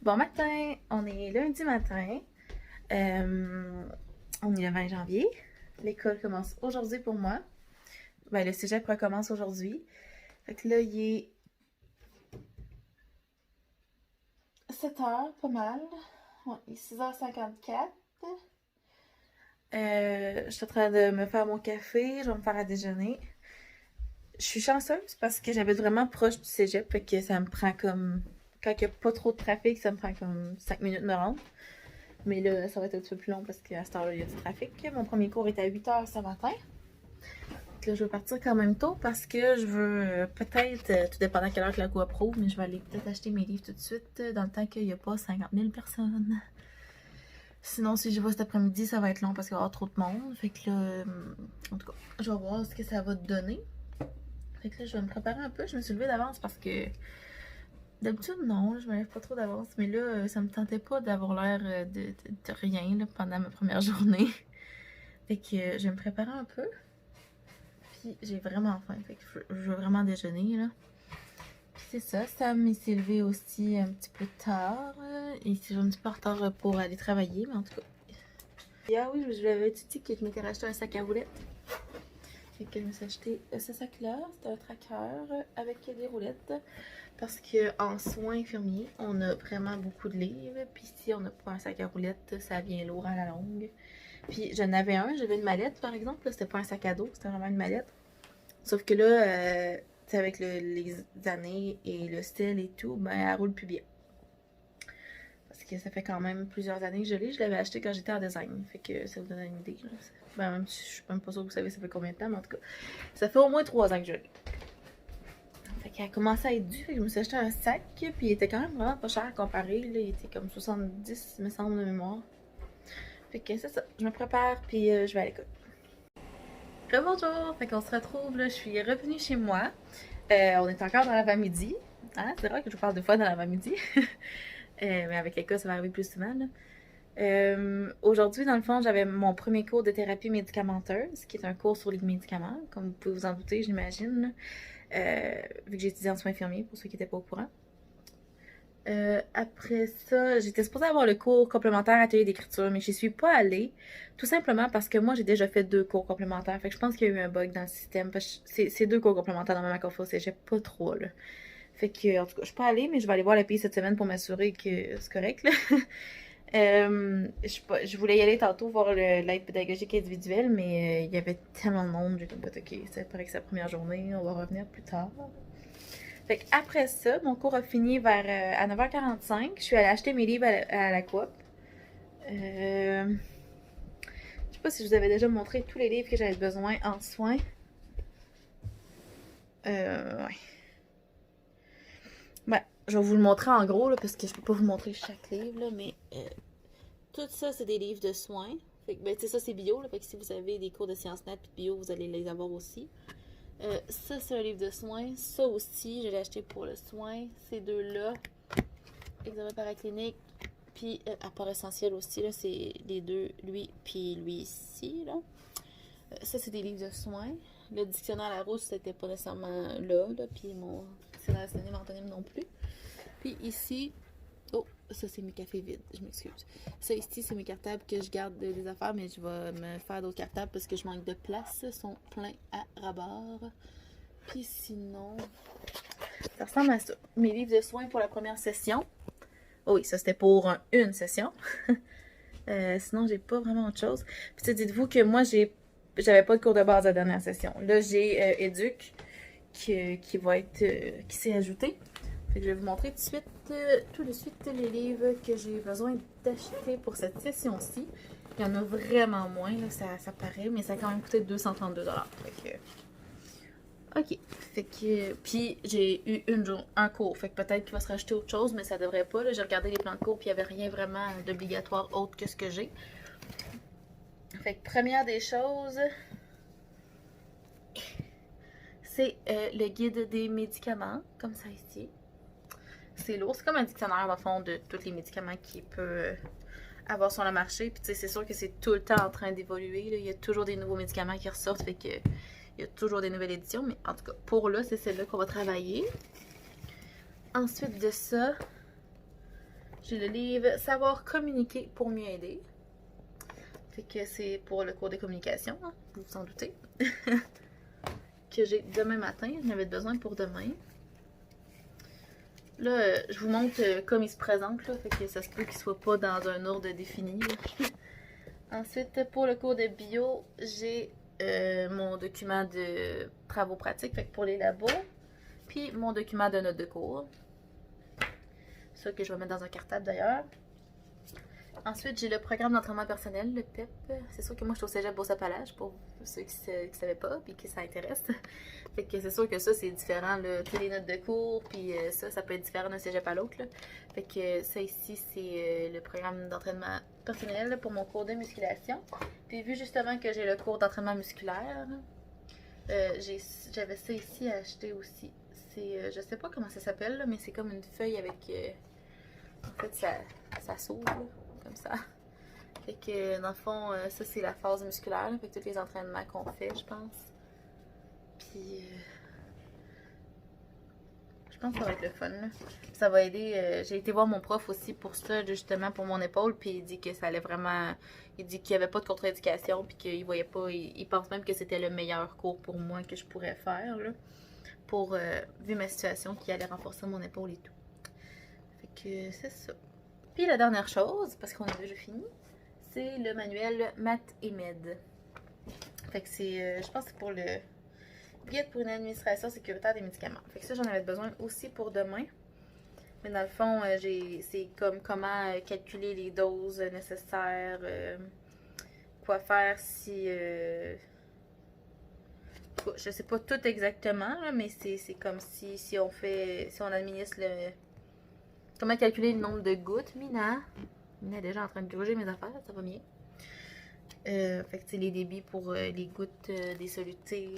Bon matin, on est lundi matin. Euh, on est le 20 janvier. L'école commence aujourd'hui pour moi. Ben, le cégep recommence aujourd'hui. Fait que là, il est 7h, pas mal. Ouais, il est 6h54. Je suis en train de me faire mon café. Je vais me faire à déjeuner. Je suis chanceuse parce que j'habite vraiment proche du cégep. Fait que ça me prend comme... Quand il n'y a pas trop de trafic, ça me prend comme 5 minutes de me rendre. Mais là, ça va être un petit peu plus long parce qu'à cette heure-là, il y a du trafic. Mon premier cours est à 8h ce matin. Donc là, je vais partir quand même tôt parce que je veux peut-être, tout dépendant à quelle heure que la GoPro, mais je vais aller peut-être acheter mes livres tout de suite dans le temps qu'il n'y a pas 50 000 personnes. Sinon, si je vais cet après-midi, ça va être long parce qu'il va y avoir trop de monde. Fait que là, en tout cas, je vais voir ce que ça va te donner. Fait que là, je vais me préparer un peu. Je me suis levée d'avance parce que d'habitude, non, je me lève pas trop d'avance. Mais là, ça me tentait pas d'avoir l'air de rien là, pendant ma première journée. Fait que je vais me préparer un peu. Puis j'ai vraiment faim. Fait que je veux vraiment déjeuner là. Puis c'est ça, Sam il s'est levé aussi un petit peu tard. Il s'est un petit peu en retard pour aller travailler, mais en tout cas. Et ah oui, je lui avais dit que je m'étais racheté un sac à roulettes. Fait que je me suis acheté ce sac-là. C'est un tracker avec des roulettes. Parce qu'en soins infirmiers, on a vraiment beaucoup de livres. Puis si on n'a pas un sac à roulettes, ça vient lourd à la longue. Puis j'en avais un, j'avais une mallette par exemple. C'était pas un sac à dos, c'était vraiment une mallette. Sauf que là, avec les années et le style et tout, ben elle roule plus bien. Parce que ça fait quand même plusieurs années que je l'ai. Je l'avais acheté quand j'étais en design. Fait que ça vous donne une idée. Là. Ben, même si je suis même pas sûre que vous savez ça fait combien de temps, mais en tout cas, ça fait au moins 3 ans que je l'ai. Fait qu'elle a commencé à être due, fait que je me suis acheté un sac, puis il était quand même vraiment pas cher comparé, là, il était comme 70, me semble, de mémoire. Fait que c'est ça, je me prépare, puis je vais à l'école. Rebonjour, fait qu'on se retrouve, là, je suis revenue chez moi. On est encore dans l'avant-midi. Hein? C'est vrai que je vous parle 2 fois dans l'avant-midi. Mais avec l'école, ça va arriver plus souvent, là. Aujourd'hui, dans le fond, j'avais mon premier cours de thérapie médicamenteuse, qui est un cours sur les médicaments, comme vous pouvez vous en douter, j'imagine. Vu que j'ai étudié en soins infirmiers, pour ceux qui n'étaient pas au courant. Après ça, j'étais supposée avoir le cours complémentaire atelier d'écriture, mais j'y suis pas allée. Tout simplement parce que moi, j'ai déjà fait 2 cours complémentaires. Fait que je pense qu'il y a eu un bug dans le système. Parce que c'est 2 cours complémentaires dans ma conférence, j'ai pas 3, là. Fait que, en tout cas, je suis pas allée, mais je vais aller voir la pays cette semaine pour m'assurer que c'est correct, là. Je voulais y aller tantôt voir l'aide pédagogique individuelle, mais il y avait tellement de monde, j'ai comme pas ok, c'est paraît que c'est la première journée, on va revenir plus tard. Fait qu'après ça, mon cours a fini vers à 9h45. Je suis allée acheter mes livres à la coop. Je sais pas si je vous avais déjà montré tous les livres que j'avais besoin en soins. Ouais. Ben, je vais vous le montrer en gros, là, parce que je peux pas vous montrer chaque livre, là, mais tout ça, c'est des livres de soins. Fait que, ben, tu sais, ça, c'est bio, là, fait que si vous avez des cours de sciences nat puis bio, vous allez les avoir aussi. Ça, c'est un livre de soins. Ça aussi, je l'ai acheté pour le soin. Ces deux-là, examen paraclinique, puis apport essentiel aussi, là, c'est les deux, lui, puis lui ici, là. Ça, c'est des livres de soins. Le dictionnaire Larousse, c'était pas nécessairement là, puis mon dictionnaire synonyme antonyme non plus. Puis ici, oh, ça c'est mes cafés vides, je m'excuse. Ça ici, c'est mes cartables que je garde des affaires, mais je vais me faire d'autres cartables parce que je manque de place. Ils sont pleins à rabord. Puis sinon, ça ressemble à ça. Mes livres de soins pour la première session. Oh oui, ça c'était pour une session. Sinon, j'ai pas vraiment autre chose. Puis dites-vous que moi, j'avais pas de cours de base à la dernière session. Là, j'ai Éduc qui va être qui s'est ajouté. Fait que je vais vous montrer tout de suite les livres que j'ai besoin d'acheter pour cette session-ci. Il y en a vraiment moins, là, ça paraît, mais ça a quand même coûté 232 $. Fait que... Ok. Fait que... Puis j'ai eu un cours. Fait que peut-être qu'il va se rajouter autre chose, mais ça devrait pas. J'ai regardé les plans de cours, puis il n'y avait rien vraiment d'obligatoire autre que ce que j'ai. Fait que première des choses, c'est le guide des médicaments, comme ça ici. C'est lourd, c'est comme un dictionnaire dans le fond de tous les médicaments qu'il peut avoir sur le marché. Puis c'est sûr que c'est tout le temps en train d'évoluer. Il y a toujours des nouveaux médicaments qui ressortent, fait que il y a toujours des nouvelles éditions. Mais en tout cas, pour là, c'est celle-là qu'on va travailler. Ensuite de ça, J'ai le livre Savoir communiquer pour mieux aider. Fait que c'est pour le cours de communication, hein, vous vous en doutez. Que j'ai demain matin, j'en avais besoin pour demain. Là, je vous montre comme il se présente, là, fait que ça se peut qu'il soit pas dans un ordre défini. Ensuite, pour le cours de bio, j'ai mon document de travaux pratiques, fait que pour les labos, puis mon document de notes de cours. Ça que je vais mettre dans un cartable d'ailleurs. Ensuite, j'ai le programme d'entraînement personnel, le PEP. C'est sûr que moi, je suis au cégep Beauce-Appalaches, pour ceux qui ne savaient pas, puis qui ça intéresse. Fait que c'est sûr que ça, c'est différent, là. Toutes les notes de cours, puis ça peut être différent d'un cégep à l'autre, là. Fait que ça ici, c'est le programme d'entraînement personnel là, pour mon cours de musculation. Puis vu justement que j'ai le cours d'entraînement musculaire, j'avais ça ici à acheter aussi. C'est, je sais pas comment ça s'appelle, là, mais c'est comme une feuille avec... en fait, ça s'ouvre, là. Comme ça. Fait que dans le fond, ça c'est la phase musculaire, là, fait que tous les entraînements qu'on fait, je pense. Puis je pense que ça va être le fun, là. Ça va aider. J'ai été voir mon prof aussi pour ça, justement pour mon épaule, puis il dit que ça allait vraiment. Il dit qu'il n'y avait pas de contre-indication, puis qu'il voyait pas. Il pense même que c'était le meilleur cours pour moi que je pourrais faire, là. Pour vu ma situation, qui allait renforcer mon épaule et tout. Fait que c'est ça. Puis la dernière chose, parce qu'on a déjà fini, c'est le manuel Maths et Med. Fait que c'est, je pense que c'est pour le guide pour une administration sécuritaire des médicaments. Fait que ça, j'en avais besoin aussi pour demain. Mais dans le fond, c'est comme comment calculer les doses nécessaires, quoi faire si... je sais pas tout exactement, là, mais c'est comme si on administre le... Comment calculer le nombre de gouttes, Mina? Mina est déjà en train de gruger mes affaires, ça va bien. Fait que c'est les débits pour les gouttes des solutés.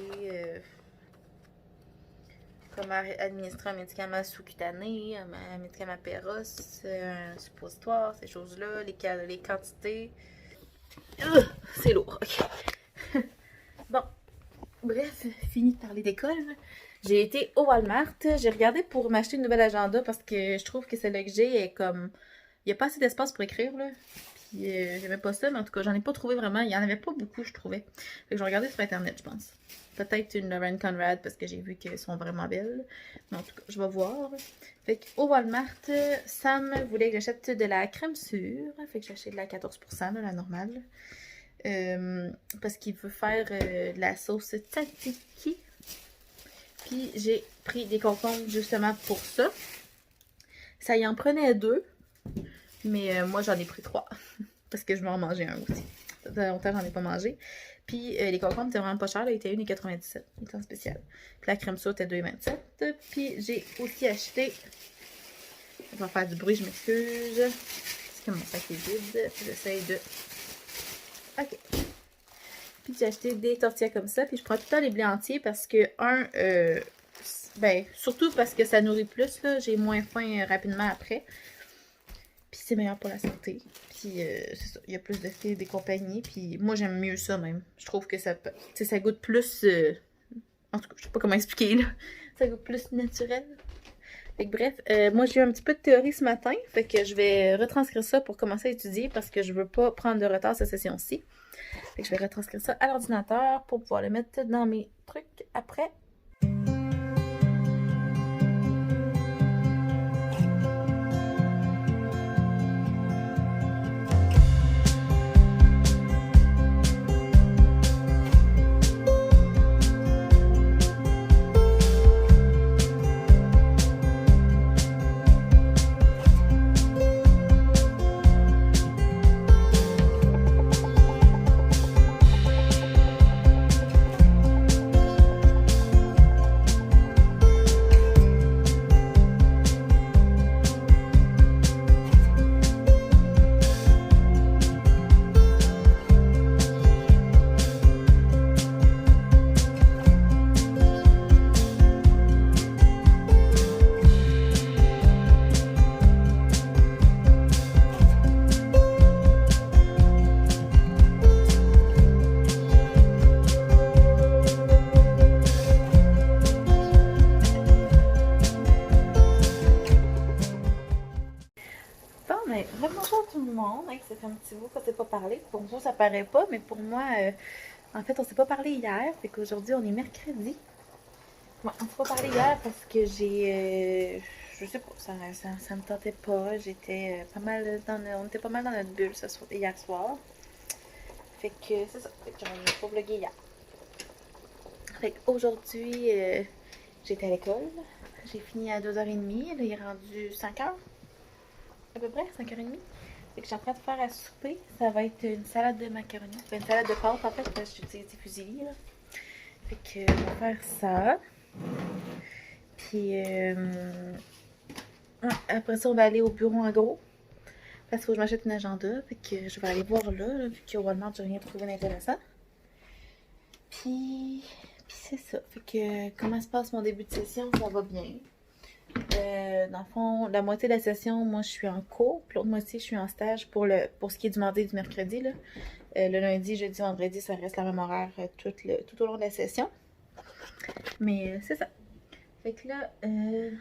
Comment administrer un médicament sous-cutané, un médicament Péros, un suppositoire, ces choses-là, les quantités. C'est lourd, ok. Bon, bref, fini de parler d'école. J'ai été au Walmart, j'ai regardé pour m'acheter une nouvelle agenda parce que je trouve que celle que j'ai est comme... Il n'y a pas assez d'espace pour écrire, là. Puis j'aimais pas ça, mais en tout cas, j'en ai pas trouvé vraiment. Il y en avait pas beaucoup, je trouvais. Fait que je regardais sur Internet, je pense. Peut-être une Lauren Conrad parce que j'ai vu qu'elles sont vraiment belles. Mais en tout cas, je vais voir. Fait qu'au Walmart, Sam voulait que j'achète de la crème sûre. Fait que j'ai acheté de la 14%, là, la normale. Parce qu'il veut faire de la sauce tzatziki. Puis j'ai pris des concombres justement pour ça. Ça y en prenait 2. Mais moi j'en ai pris 3. Parce que je vais en manger un aussi. Ça fait longtemps que j'en ai pas mangé. Puis les concombres étaient vraiment pas chers. Là, ils étaient 1,97. Ils étaient en spécial. Puis la crème sûre était 2,27. Puis j'ai aussi acheté... Je vais faire du bruit, je m'excuse. Parce que mon sac est vide. J'essaie de... Ok. Puis j'ai acheté des tortillas comme ça. Puis je prends tout le temps les blés entiers parce que, ben, surtout parce que ça nourrit plus, là. J'ai moins faim rapidement après. Puis c'est meilleur pour la santé. Puis c'est ça. Il y a plus de fibres et compagnie. Puis moi, j'aime mieux ça même. Je trouve que ça goûte plus... en tout cas, je sais pas comment expliquer, là. Ça goûte plus naturel. Fait que bref, moi j'ai eu un petit peu de théorie ce matin. Fait que je vais retranscrire ça pour commencer à étudier parce que je veux pas prendre de retard cette session-ci. Fait que je vais retranscrire ça à l'ordinateur pour pouvoir le mettre dans mes trucs après. mais bonjour tout le monde. Hey, ça fait un petit bout qu'on s'est pas parlé. Pour vous, ça paraît pas, mais pour moi, en fait, on s'est pas parlé hier. Fait qu'aujourd'hui, on est mercredi. Ouais, on s'est pas parlé hier parce que je sais pas, ça me tentait pas. J'étais pas mal on était pas mal dans notre bulle hier soir. Fait que c'est ça. Fait qu'on n'a pas vlogué hier. Fait qu'aujourd'hui, j'étais à l'école. J'ai fini à 2h30. Là, il est rendu 5h. À peu près, 5h30. Fait que je suis en train de faire à souper. Ça va être une salade de macaroni. Une salade de pâtes en fait, parce que j'utilise des fusillis. Là. Fait que on va faire ça. Puis après ça, on va aller au bureau en gros. Parce qu'il faut que je m'achète un agenda. Fait que je vais aller voir là vu qu'au Walmart, j'ai rien trouvé d'intéressant. Puis c'est ça. Fait que comment se passe mon début de session? Ça va bien. Dans le fond, la moitié de la session, moi je suis en cours, puis l'autre moitié je suis en stage pour ce qui est du mardi et du mercredi. Là. Le lundi, jeudi, vendredi, ça reste la même horaire tout au long de la session. Mais c'est ça. Fait que là, je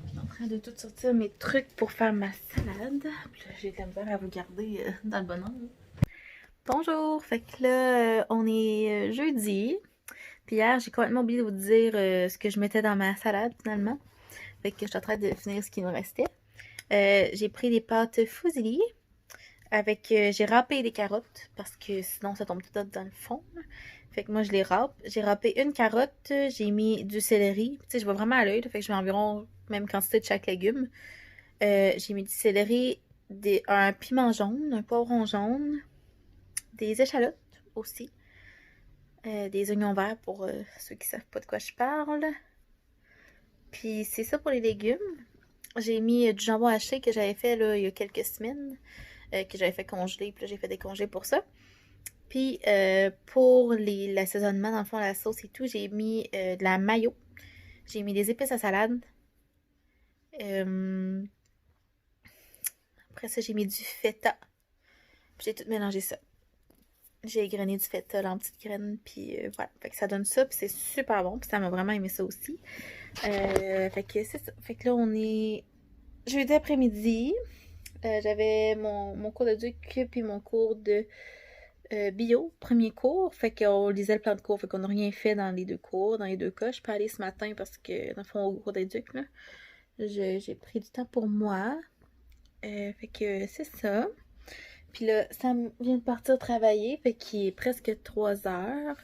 suis en train de tout sortir mes trucs pour faire ma salade. Puis là, j'ai de la misère à vous garder dans le bon ordre. Bonjour! Fait que là, on est jeudi. Puis hier, j'ai complètement oublié de vous dire ce que je mettais dans ma salade finalement. Fait que je suis en train de finir ce qui me restait. J'ai pris des pâtes fusilli avec j'ai râpé des carottes parce que sinon ça tombe tout dans le fond. Fait que moi je les râpe. J'ai râpé une carotte, j'ai mis du céleri. Tu sais, je vois vraiment à l'œil, fait que je mets environ même quantité de chaque légume. J'ai mis du céleri, un piment jaune, un poivron jaune, des échalotes aussi. Des oignons verts pour ceux qui savent pas de quoi je parle. Puis c'est ça pour les légumes. J'ai mis du jambon haché que j'avais fait là, il y a quelques semaines, que j'avais fait congeler, puis là j'ai fait des congés pour ça. Puis pour l'assaisonnement, dans le fond, la sauce et tout, j'ai mis de la mayo. J'ai mis des épices à salade. Après ça, j'ai mis du feta. Puis j'ai tout mélangé ça. J'ai égrené du feta là, en petites graines, puis voilà. Fait que ça donne ça, puis c'est super bon, puis ça m'a vraiment aimé ça aussi. Fait que c'est ça. Fait que là, on est jeudi après-midi. J'avais mon cours de duc, puis mon cours de bio, premier cours. Fait qu'on lisait le plan de cours, fait qu'on n'a rien fait dans les deux cours, dans les deux cas. Je suis pas allée ce matin parce que, dans le fond, au cours d'éduc, là, j'ai pris du temps pour moi. Fait que c'est ça. Puis là, Sam vient de partir travailler, fait qu'il est presque 3 heures.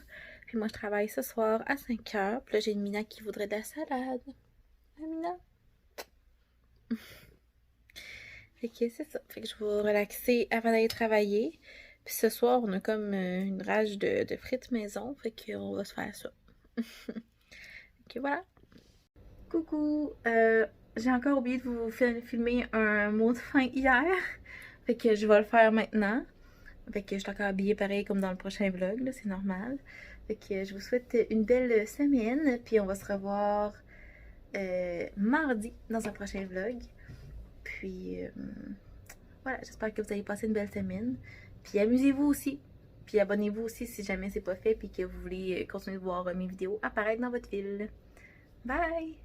Puis moi, je travaille ce soir à 5 heures. Puis là, j'ai une Mina qui voudrait de la salade. Ah, Mina? Fait que c'est ça. Fait que je vais relaxer avant d'aller travailler. Puis ce soir, on a comme une rage de frites maison. Fait qu'on va se faire ça. Ok, voilà. Coucou! J'ai encore oublié de vous filmer un mot de fin hier. Fait que je vais le faire maintenant. Fait que je suis encore habillée pareil comme dans le prochain vlog, c'est normal. Fait que je vous souhaite une belle semaine. Puis on va se revoir mardi dans un prochain vlog. Puis voilà, j'espère que vous allez passer une belle semaine. Puis amusez-vous aussi. Puis abonnez-vous aussi si jamais c'est pas fait. Puis que vous voulez continuer de voir mes vidéos apparaître dans votre fil. Bye!